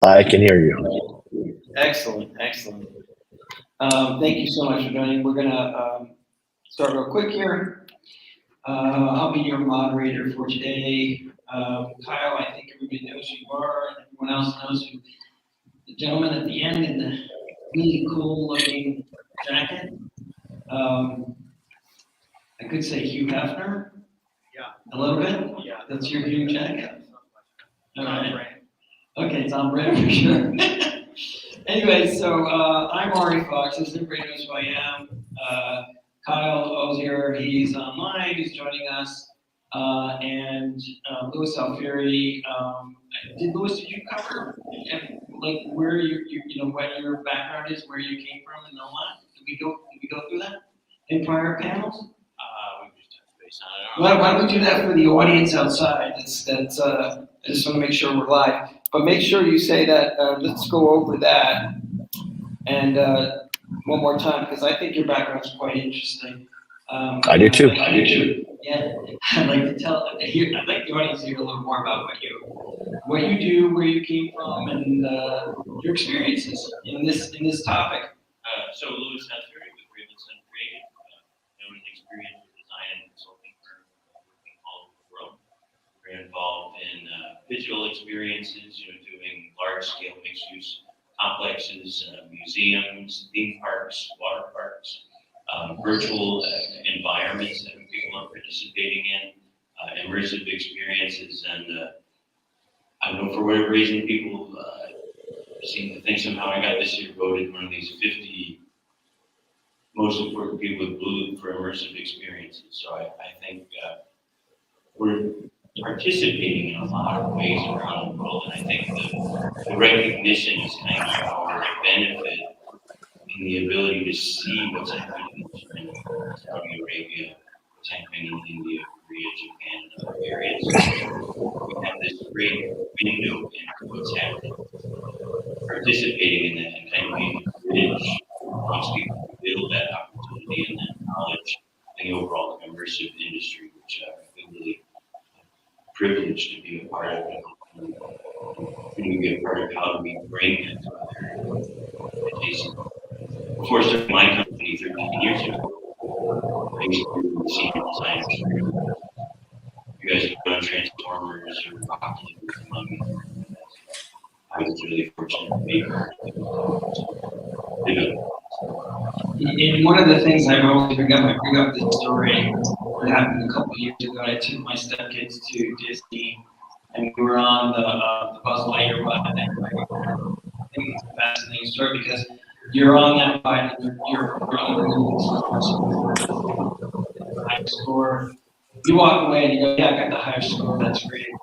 I can hear you. Excellent, excellent. Thank you so much for joining. We're gonna start real quick here. I'll be your moderator for today. Kyle, I think everybody knows who you are, and everyone else knows who the gentleman at the end in the really cool-looking jacket. I could say Hugh Hefner. Yeah. A little bit. Yeah. That's your Hugh jacket. All right. Right. Okay, Tom Brand for sure. Anyway, so I'm Ari Fox. As everybody knows who I am. Kyle Ozier, he's online. He's joining us. And Louis Alfieri. Did you cover like where you know what your background is, where you came from, and all that? Did we go through that in prior panels? We just touched base on it. Why don't we do that for the audience outside? I just want to make sure we're live. But make sure you say that, let's go over that. And one more time, because I think your background is quite interesting. I do too. Yeah, I'd like to I'd like the audience to hear a little more about what you do, where you came from, and your experiences in this topic. So Louis Alfieri with Ravenson Creative, known and experienced design and consulting firm working all over the world. We're involved in visual experiences, doing large-scale mixed-use complexes, museums, theme parks, water parks, virtual environments that people are participating in, immersive experiences, and I don't know, for whatever reason, people seem to think somehow I got this year voted one of these 50 most important people with blue for immersive experiences. So I think we're participating in a lot of ways around the world, and I think the recognition is kind of our benefit in the ability to see what's happening in Saudi Arabia, what's happening in India, Korea, Japan, and other areas. We have this great window into what's happening, participating in that and kind of being a bridge amongst people to build that opportunity and that knowledge in the overall immersive industry, which I feel really privileged to be a part of it. And to be a part of how do we bring that to other adjacent. Before starting my company 13 years ago, I used to be the senior designer. You guys have done Transformers or Rocket or Mummy. I was really fortunate to be part of it. And one of the things I always bring up this story that happened a couple of years ago. I took my stepkids to Disney, and we were on the Buzz Lightyear ride. I think it's a fascinating story because you're on that ride and you're on the high score. You walk away and you go, yeah, I got the higher score. That's great.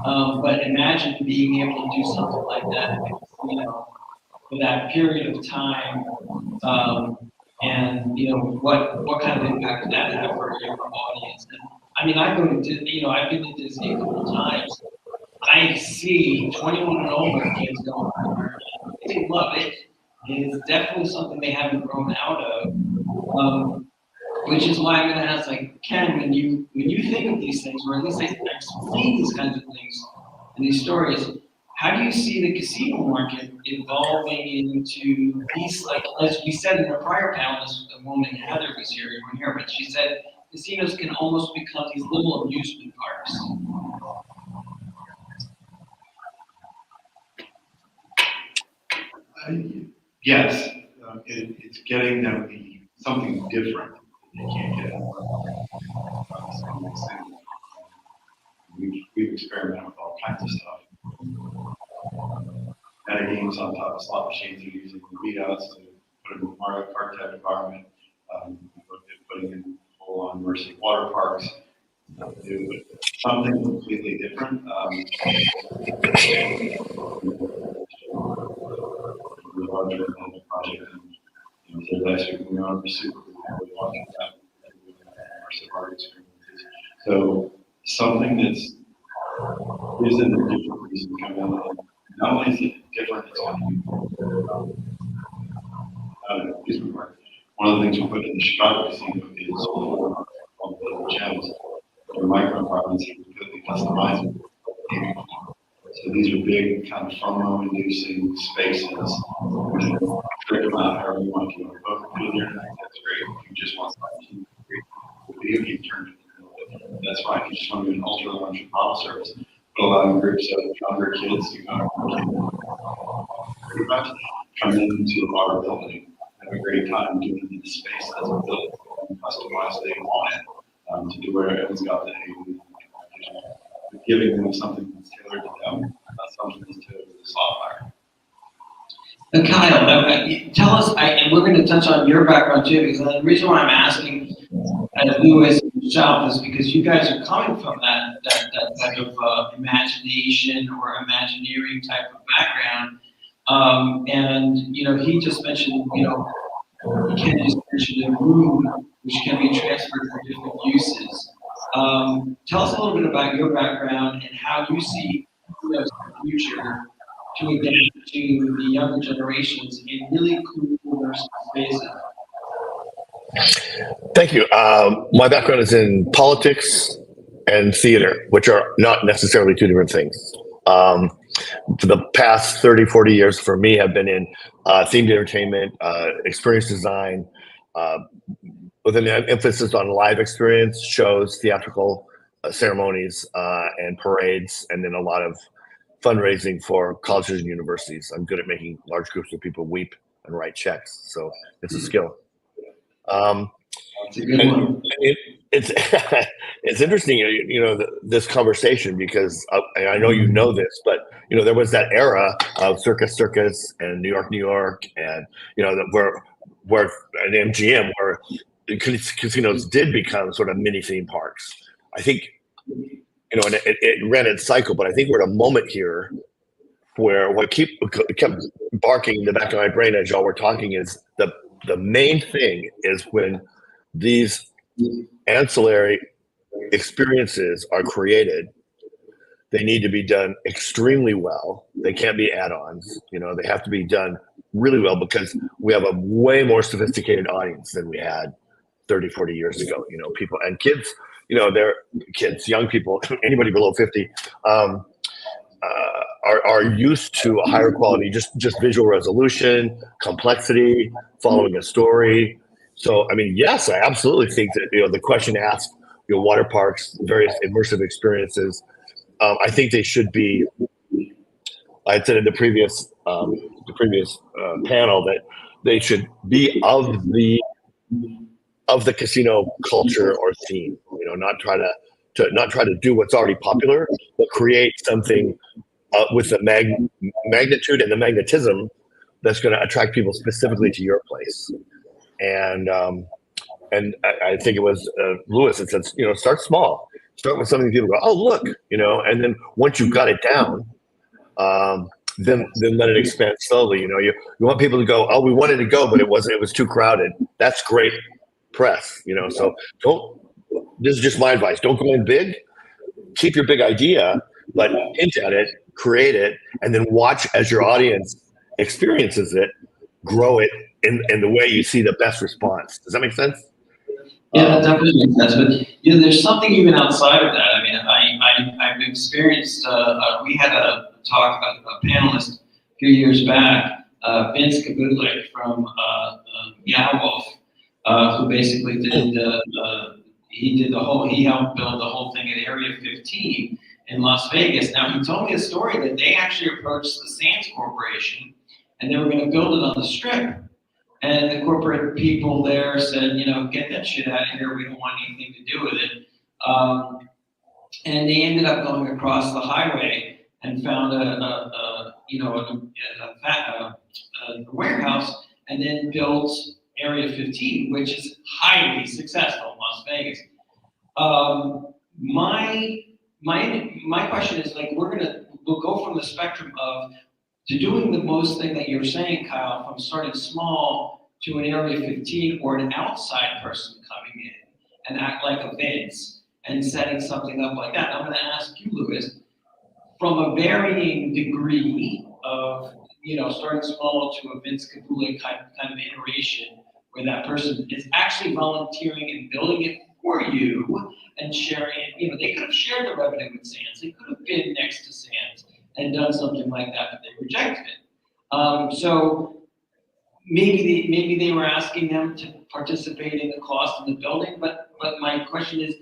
But imagine being able to do something like that, for that period of time. And what kind of impact that have for your audience? And I mean, I've been to Disney a couple of times. I see 21 and older kids going there. They love it. It's definitely something they haven't grown out of. Which is why I'm going to ask, like, Ken, when you think of these things, or at least explain these kinds of things and these stories, how do you see the casino market evolving into these, like, as we said in our prior panel, this woman, Heather, was here, you weren't here, but she said casinos can almost become these little amusement parks. Yes, it's getting them to be something different that they can't get out. We've experimented with all kinds of stuff. Meta games on top of slot machines are using readouts to put in a Mario Kart type environment. Putting in full-on immersive water parks. Something completely different. The larger project, and so last week we were on Pursuit, we were watching that immersive art experiences. So something that's isn't a different reason to come in. And not only is it different, it's going to be amusement park. One of the things we put in the Chicago casino is all the gems. Their microenvironments are completely customizable. So these are big, kind of FOMO-inducing spaces. You can trick them out however you want to. You want to book the internet, that's great. If you just want something to create a video game tournament, that's fine. If you just want to do an ultra-large bottle service, but allowing groups of younger kids to pretty much come into our building, have a great time doing it in the space that's built and customized they want it to do where everyone's got the giving them something that's tailored to them, not something that's tailored to the software. And Kyle, tell us, and we're going to touch on your background too, because the reason why I'm asking Lewis and yourself is because you guys are coming from that type of imagination or Imagineering type of background. And, he just mentioned, he can't just mention a room which can be transferred for different uses. Tell us a little bit about your background and how you see the future to adapt to the younger generations in really cool immersive spaces. Thank you. My background is in politics and theater, which are not necessarily two different things. For the past 30, 40 years for me have been in themed entertainment, experience design, with an emphasis on live experience, shows, theatrical ceremonies, and parades, and then a lot of fundraising for colleges and universities. I'm good at making large groups of people weep and write checks, so it's a skill. It's a good one. It's it's interesting, this conversation, because I know you know this, but there was that era of Circus and New York, and where an MGM where casinos did become sort of mini theme parks. I think and it ran its cycle, but I think we're at a moment here where what kept barking in the back of my brain as y'all were talking is the main thing is when these ancillary experiences are created, they need to be done extremely well. They can't be add-ons. They have to be done really well, because we have a way more sophisticated audience than we had 30, 40 years ago. People and kids, they're kids, young people, anybody below 50, are used to a higher quality, just visual resolution, complexity, following a story. So, yes, I absolutely think that, the question asked, water parks, various immersive experiences, I think they should be, I said in the previous panel that they should be of the casino culture or theme, not try to do what's already popular, but create something with the magnitude and the magnetism that's going to attract people specifically to your place. And I think it was Lewis that said, start small, start with something people go, oh look, and then once you've got it down, then let it expand slowly. You want people to go, oh, we wanted to go, but it was too crowded. That's great press, so this is just my advice. Don't go in big, keep your big idea, but hint at it, create it, and then watch as your audience experiences it, grow it in the way you see the best response. Does that make sense? Yeah, that definitely makes sense. But there's something even outside of that. I've experienced. We had a talk, a panelist a few years back, Vince Kabudlik from Yawolf, who basically he helped build the whole thing at Area 15 in Las Vegas. Now, he told me a story that they actually approached the Sands Corporation and they were going to build it on the Strip. And the corporate people there said, get that shit out of here. We don't want anything to do with it. And they ended up going across the highway and found a warehouse, and then built Area 15, which is highly successful in Las Vegas. My question is, we'll go from the spectrum to doing the most thing that you're saying, Kyle, from starting small to an Area 15 or an outside person coming in and act like a Vince and setting something up like that. I'm going to ask you, Lewis, from a varying degree of, starting small to a Vince Kabudlik kind of iteration where that person is actually volunteering and building it for you and sharing it. They could have shared the revenue with Sands. They could have been next to Sands and done something like that, but they rejected it. So maybe they were asking them to participate in the cost of the building, but my question is,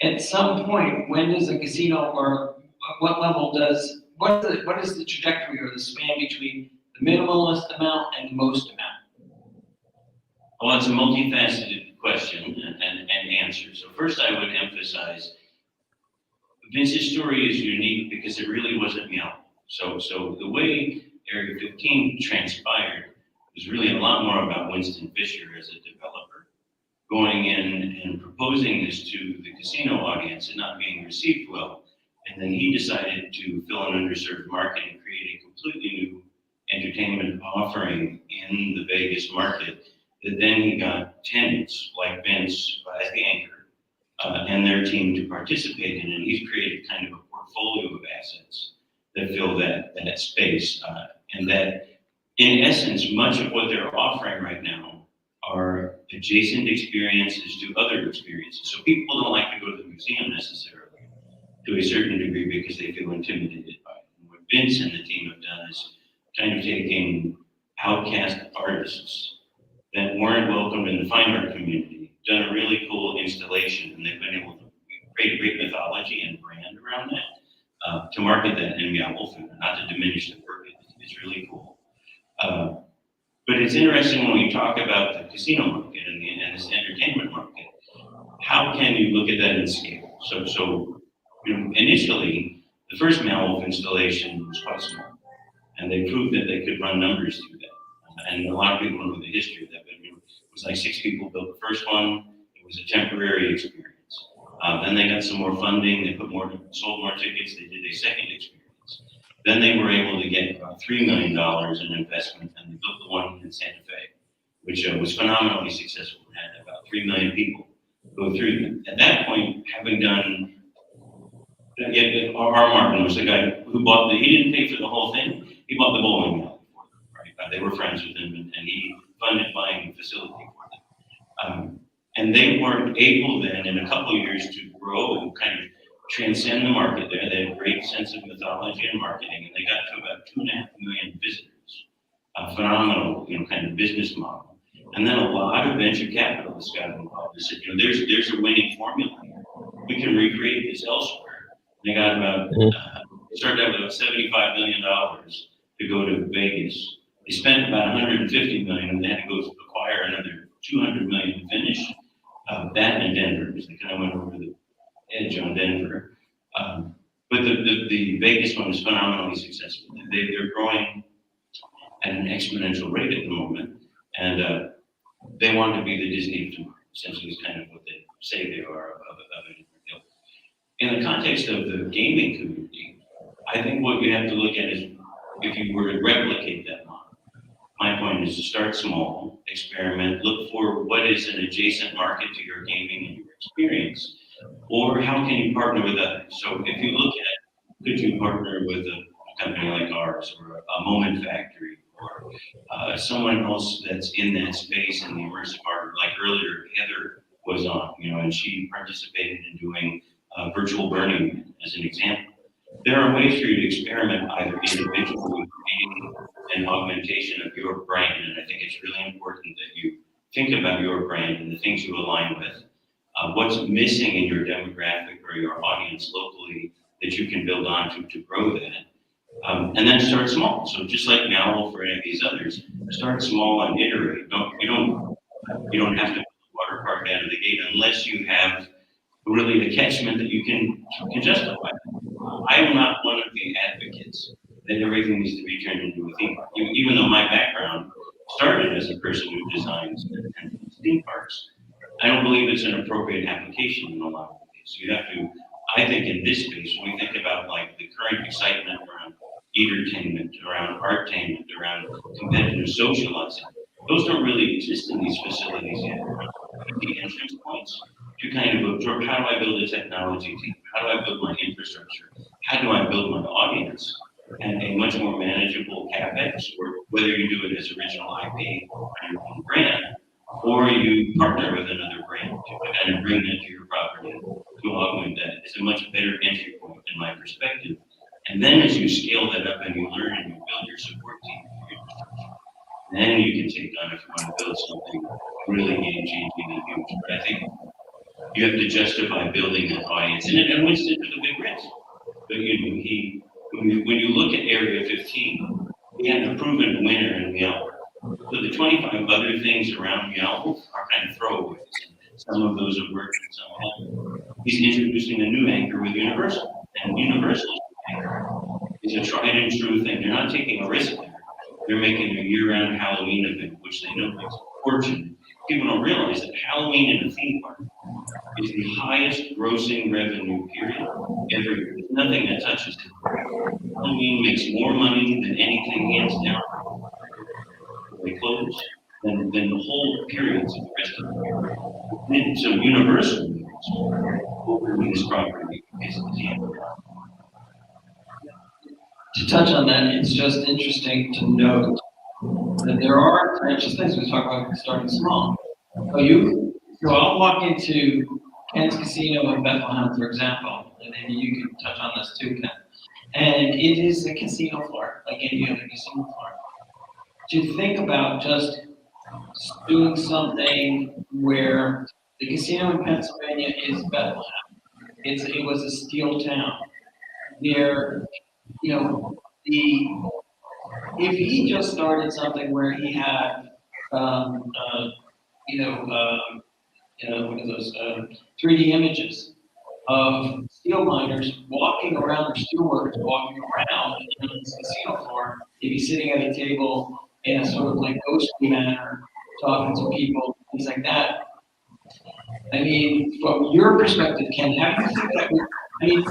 at some point, when does a casino, or what level does, what is the trajectory or the span between the minimalist amount and the most amount? Well, it's a multifaceted question and answer. So first I would emphasize Vince's story is unique because it really wasn't meow. So the way Area 15 transpired was really a lot more about Winston Fisher as a developer going in and proposing this to the casino audience and not being received well. And then he decided to fill an underserved market and create a completely new entertainment offering in the Vegas market that then he got tenants like Vince as the anchor and their team to participate in. And he's created kind of a portfolio of assets that fill that space. And that, in essence, much of what they're offering right now are adjacent experiences to other experiences. So people don't like to go to the museum necessarily to a certain degree because they feel intimidated by it. And what Vince and the team have done is kind of taking outcast artists that weren't welcomed in the fine art community, done a really cool installation, and they've been able to create a great mythology and brand around that to market that in Meow Wolf, and not to diminish the work. It's really cool. But it's interesting when we talk about the casino market and this entertainment market, how can you look at that in scale? So initially, the first Meow Wolf installation was quite small, and they proved that they could run numbers through that. And a lot of people know the history of that, but it was like 6 people built the first one. It was a temporary experience. Then they got some more funding. They sold more tickets. They did a second experience. Then they were able to get about $3 million in investment, and they built the one in Santa Fe, which was phenomenally successful. It had about 3 million people go through them. At that point, having done, R. Martin was the guy who bought he didn't pay for the whole thing. He bought the bowling alley for them, right? They were friends with him, and he funded buying the facility for them. And they weren't able then, in a couple of years, to grow and kind of transcend the market there. They had a great sense of mythology and marketing, and they got to about 2.5 million visitors. A phenomenal, kind of business model. And then a lot of venture capitalists got involved. They said, there's a winning formula here. We can recreate this elsewhere. They got about, they started out with about $75 million to go to Vegas. They spent about $150 million, and they had to go acquire another $200 million to finish that in Denver, because they kind of went over the edge on Denver. But the Vegas one is phenomenally successful. They're growing at an exponential rate at the moment, and they want to be the Disney of tomorrow. Essentially, is kind of what they say they are of a different ilk. In the context of the gaming community, I think what you have to look at is if you were to replicate that model. My point is to start small, experiment, look for what is an adjacent market to your gaming and your experience, or how can you partner with others? So if you look at, could you partner with a company like ours, or a Moment Factory, or someone else that's in that space in the immersive art, like earlier Heather was on, and she participated in doing virtual Burning Man as an example. There are ways for you to experiment either individually creating an augmentation of your brand, and I think it's really important that you think about your brand and the things you align with. What's missing in your demographic or your audience locally that you can build on to grow that. And then start small. So just like Meow Wolf or any of these others, start small and iterate. You don't have to build a water park out of the gate unless you have really the catchment that you can justify. I am not one of the advocates that everything needs to be turned into a theme park. Even though my background started as a person who designs and theme parks, I don't believe it's an appropriate application in a lot of ways. You have to, I think in this space, when we think about like the current excitement around entertainment, around artainment, around competitive socializing, those don't really exist in these facilities yet. The entrance points to kind of absorb, how do I build a technology team? How do I build my infrastructure? How do I build my audience? And a much more manageable CapEx, or whether you do it as original IP on your own brand, or you partner with another brand to kind of bring that to your property to augment that. It's a much better entry point in my perspective. And And then as you scale that up and you learn and you build your support team, your infrastructure, then you can take on if you want to build something really game changing and huge. But I think you have to justify building that audience. And Winston took a big risk. But when you look at Area 15, we had a proven winner in Meow. So the 25 other things around Meow are kind of throwaways. Some of those have worked and some haven't. He's introducing a new anchor with Universal. And Universal's anchor is a tried and true thing. They're not taking a risk there. They're making a year-round Halloween event, which they know makes a fortune. People don't realize that Halloween in a theme park is the highest grossing revenue period every year. There's nothing that touches it. Halloween makes more money than anything hands down they close than the whole periods of the rest of the year. And so Universal opening this property is the end. To touch on that, it's just interesting to note that there are just things we talk about starting small. So I'll walk into Ken's Casino in Bethlehem, for example, and maybe you can touch on this too, Ken. And it is a casino floor, like any other casino floor. To think about just doing something where the casino in Pennsylvania is Bethlehem. It was a steel town. There, if he just started something where he had, what are those 3D images of steel miners walking around, or steelworkers walking around this casino floor, maybe sitting at a table in a sort of like ghostly manner, talking to people, things like that. I mean, from your perspective, Ken, how do you think that would, in the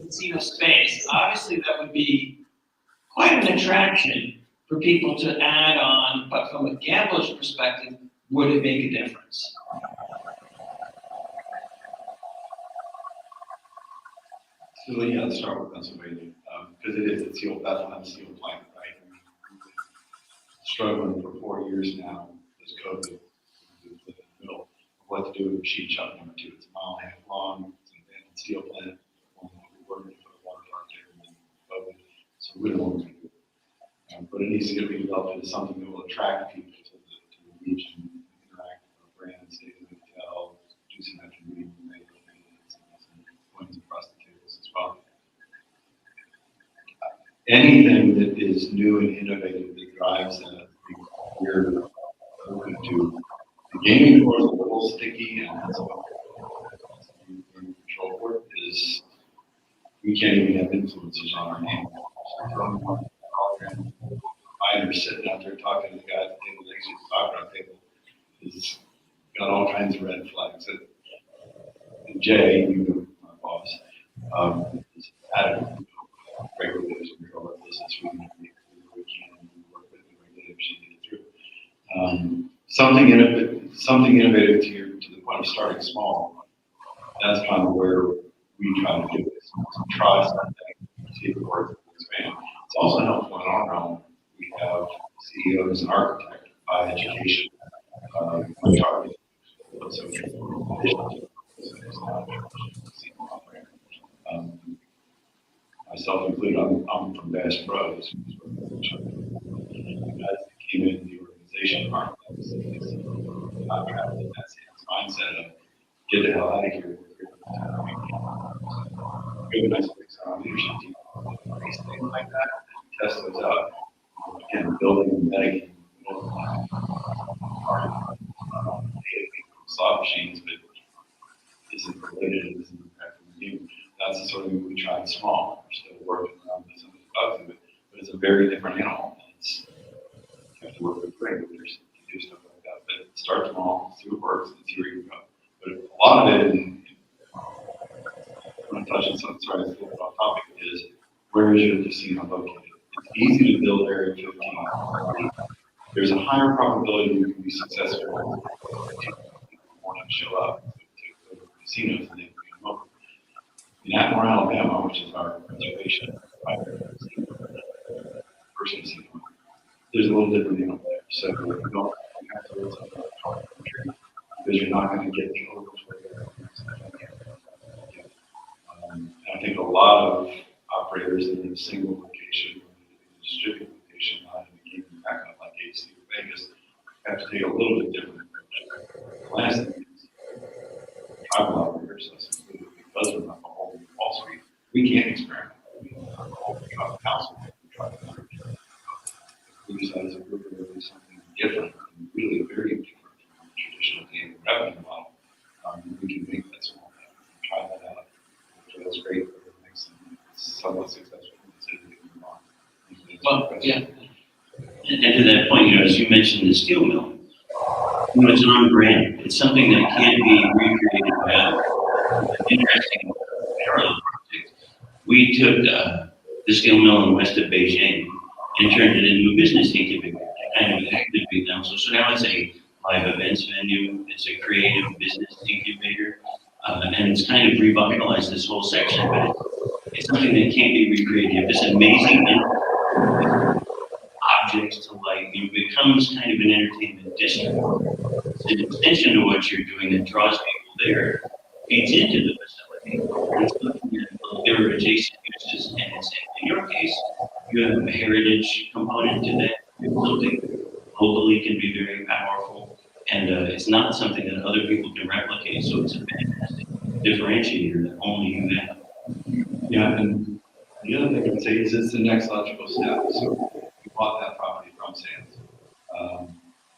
casino space, obviously that would be quite an attraction for people to add on, but from a gambler's perspective, would it make a difference? So yeah, let's start with Pennsylvania, because it's the old Bethlehem steel plant, right? We've been struggling for 4 years now as COVID in the middle of what to do with machine shop number 2. It's a mile and a half long, it's an abandoned steel plant. We're working to put a water park there and then COVID, so we don't know what we're going to do. But it needs to get redeveloped into something that will attract people to the region, interact with our brands, stay in the hotel, do some extra meeting with neighbors, and points across the tables as well. Anything that is new and innovative that drives that, we're open to. The gaming floor is a little sticky, and that's what we're in control for, is we can't even have influencers on our name. Miners sitting out there talking to the guy at the table next to the soccer table is got all kinds of red flags. And Jay, my boss, is adamant regulators and control our business. We can work with the regulators to get it through. Something innovative to the point of starting small. That's kind of where we try to do this. Try something, see if it works, expand. It's also helpful in our realm. We have CEOs and architects by education. Target. Myself included, I'm from Bass Pros. Guys that came into the organization aren't not trapped in that mindset of get the hell out of here. We have a nice mix on our leadership team. Things like that. Test those out. Again, building and betting slot machines, but isn't related and isn't impacting the game. That's the sort of thing we tried small. We're still working around some of the bugs of it, but it's a very different animal. You have to work with regulators to do stuff like that. But start small, see what works, and see where you go. But a lot of it, and I'm touching something, sorry, it's a little bit off topic, is where is your casino located? It's easy to build Area 15. There's a higher probability you can be successful if you want to show up to go to casinos and then become local. In Atmore, Alabama, which is our reservation, first casino, there's a little different deal there. So you don't have to live something because you're not going to get the overflow. And I think a lot of take a little bit different approach. Last thing is, tribal operators, because we're not the whole Wall Street, we can't experiment. We don't have a whole tribal council. We decide as a group to do something different, and really very different from the traditional game revenue model. We can make that small thing, try that out. So that's great for the next somewhat successful. Well, yeah. And to that point, as you mentioned the steel mill, it's on brand. It's something that can be recreated by others. An interesting parallel project. We took the steel mill in west of Beijing and turned it into a business incubator, kind of activate them. So now it's a live events venue. It's a creative business incubator, and it's kind of revitalized this whole section. But it's something that can't be recreated. This amazing objects to light, it becomes kind of an entertainment district. It's an extension to what you're doing that draws people there, feeds into the facility. It's looking at there are adjacent uses, and in your case, you have a heritage component to that. Something locally can be very powerful, and it's not something that other people can replicate. So it's a fantastic differentiator that only you have. Yeah, and the other thing I would say is it's the next logical step. So we bought that property from Sands,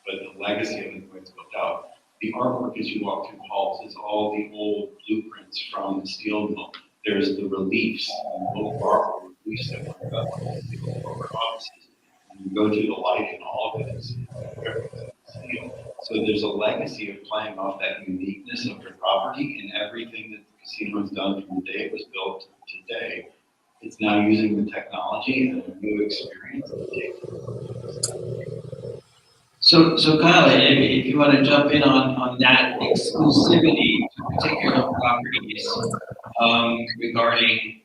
but the legacy of it, the way it's built out, the artwork as you walk through the halls is all the old blueprints from the steel mill. There's the reliefs, and little art reliefs that were about corporate offices. And you go through the light and all of it is steel. So there's a legacy of playing off that uniqueness of the property, and everything that the casino has done from the day it was built to today. It's now using the technology and a new experience. So Kyle, if you want to jump in on that exclusivity to particular properties, regarding,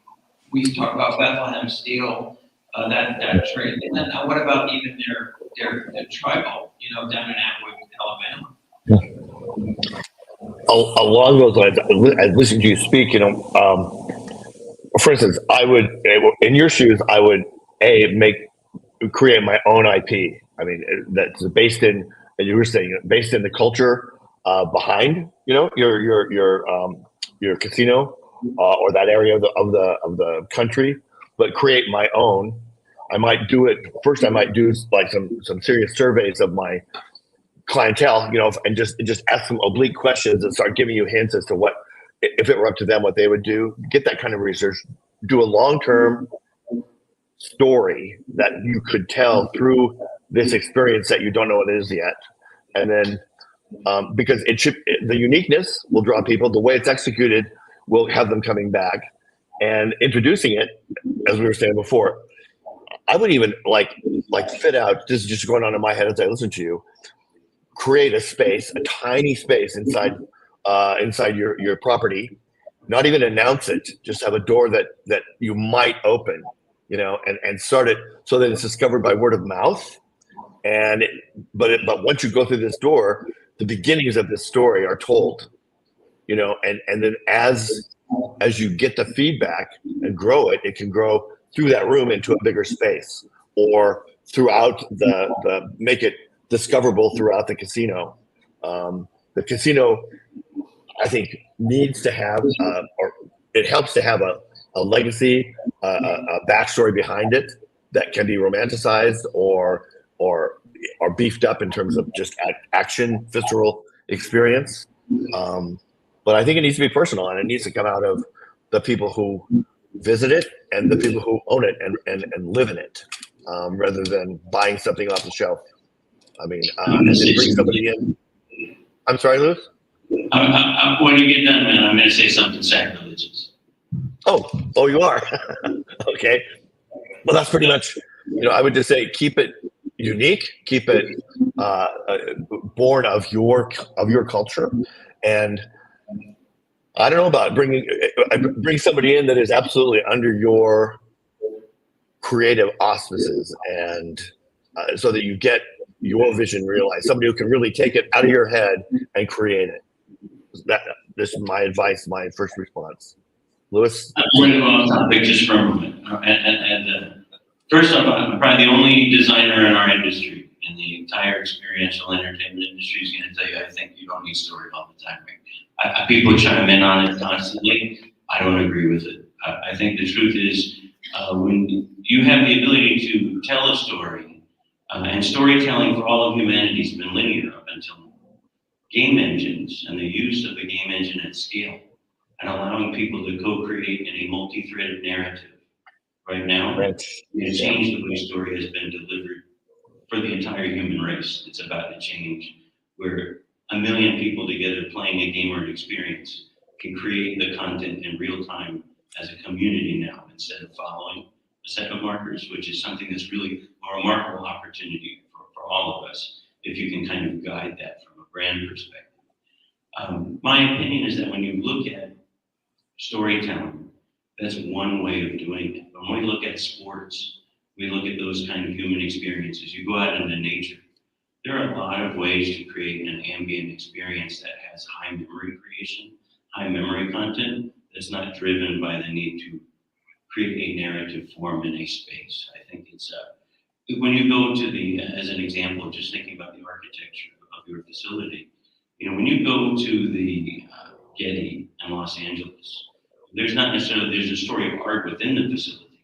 we talked about Bethlehem Steel, that trade, and then what about even their tribal, down in Atwood, Alabama? Along those lines, I listened to you speak. For instance, I would, in your shoes, I would create my own IP. I mean, that's based in, and you were saying, based in the culture behind, your casino or that area of the country, but create my own. I might do it first. I might do like some serious surveys of my clientele, and just ask them oblique questions and start giving you hints as to what, if it were up to them, what they would do. Get that kind of research. Do a long-term story that you could tell through this experience that you don't know what it is yet, and then because the uniqueness will draw people. The way it's executed will have them coming back, and introducing it, as we were saying before. I would even like fit out. This is just going on in my head as I listen to you. Create a space, a tiny space inside your property. Not even announce it. Just have a door that you might open, and start it so that it's discovered by word of mouth. But once you go through this door, the beginnings of this story are told, and then as you get the feedback and grow it, it can grow through that room into a bigger space, or throughout make it discoverable throughout the casino. The casino, I think, needs to have, or it helps to have a legacy, a backstory behind it that can be romanticized or beefed up in terms of just action, visceral experience. But I think it needs to be personal, and it needs to come out of the people who visit it and the people who own it and live in it, rather than buying something off the shelf. I mean, and then bring somebody in. I'm sorry, Louis? When you get done, man, I'm going to say something sacrilegious. Oh, you are? Okay. Well, that's pretty much, I would just say keep it unique, keep it born of your culture, and I don't know about bring somebody in that is absolutely under your creative auspices, and so that you get your vision realized. Somebody who can really take it out of your head and create it. This is my advice, my first response. Louis? I'm going to go off topic just for a moment. First off, I'm probably the only designer in our industry, in the entire experiential entertainment industry is going to tell you, I think you don't need story all the time. People chime in on it constantly. I don't agree with it. I think the truth is when you have the ability to tell a story, and storytelling for all of humanity has been linear up until now. Game engines and the use of the game engine at scale and allowing people to co-create in a multi-threaded narrative right now, Right. it's changed the way story has been delivered for the entire human race. It's about to change where 1 million people together playing a game or an experience can create the content in real time as a community now instead of following a set of markers, which is something that's really a remarkable opportunity for all of us if you can kind of guide that from a brand perspective. My opinion is that when you look at storytelling, that's one way of doing it. But when we look at sports, we look at those kind of human experiences. You go out into nature. There are a lot of ways to create an ambient experience that has high memory creation, high memory content that's not driven by the need to create a narrative form in a space. I think it's when you go to the, as an example, just thinking about the architecture of your facility, when you go to the Getty in Los Angeles, there's not necessarily, there's a story of art within the facility,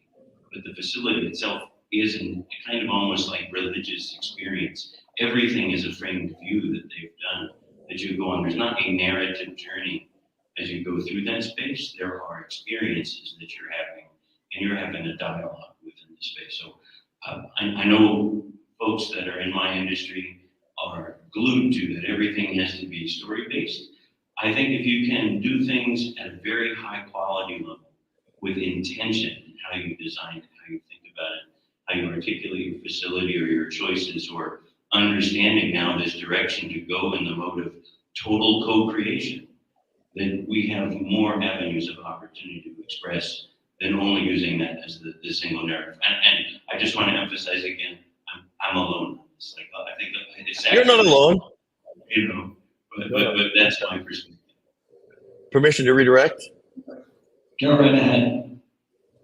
but the facility itself is a kind of almost like religious experience. Everything is a framed view that they've done that you go on. There's not a narrative journey as you go through that space. There are experiences that you're having, and you're having a dialogue within the space. So I know folks that are in my industry are glued to that everything has to be story-based. I think if you can do things at a very high quality level with intention in how you design it, how you think about it, how you articulate your facility or your choices, or understanding now this direction to go in the mode of total co-creation, then we have more avenues of opportunity to express than only using that as the single narrative. And I just want to emphasize again, I'm alone. It's like, I think it's actually, You're not alone. But that's my perspective. Permission to redirect? Go right ahead.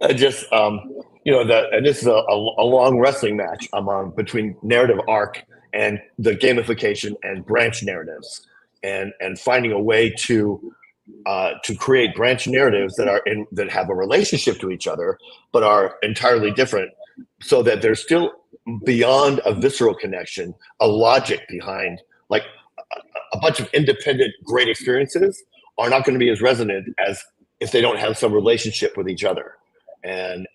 And this is a long wrestling match between narrative arc and the gamification and branch narratives, and finding a way to create branch narratives that have a relationship to each other but are entirely different, so that there's still, beyond a visceral connection, a logic behind. Like a bunch of independent great experiences are not going to be as resonant as if they don't have some relationship with each other. And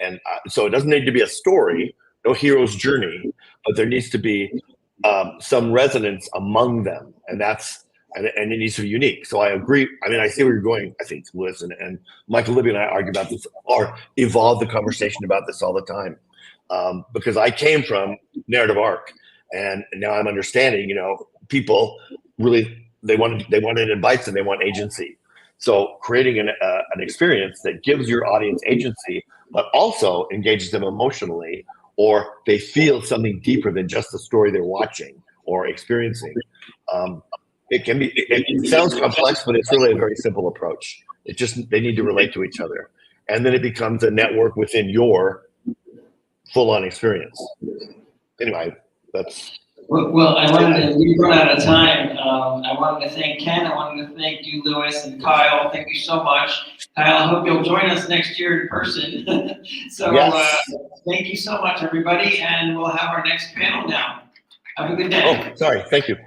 so it doesn't need to be a story, no hero's journey, but there needs to be some resonance among them, and it needs to be unique. So I agree. I mean, I see where you're going. I think Liz and Michael Libby and I argue about this, or evolve the conversation about this all the time, because I came from narrative arc, and now I'm understanding. People really they want it in bites, and they want agency. So creating an experience that gives your audience agency, but also engages them emotionally, or they feel something deeper than just the story they're watching or experiencing. It sounds complex, but it's really a very simple approach. They need to relate to each other. And then it becomes a network within your full-on experience. Anyway, that's... Well, we've run out of time. I wanted to thank Ken. I wanted to thank you, Louis, and Kyle. Thank you so much. Kyle, I hope you'll join us next year in person. So yes. Thank you so much, everybody. And we'll have our next panel now. Have a good day. Oh, sorry. Thank you.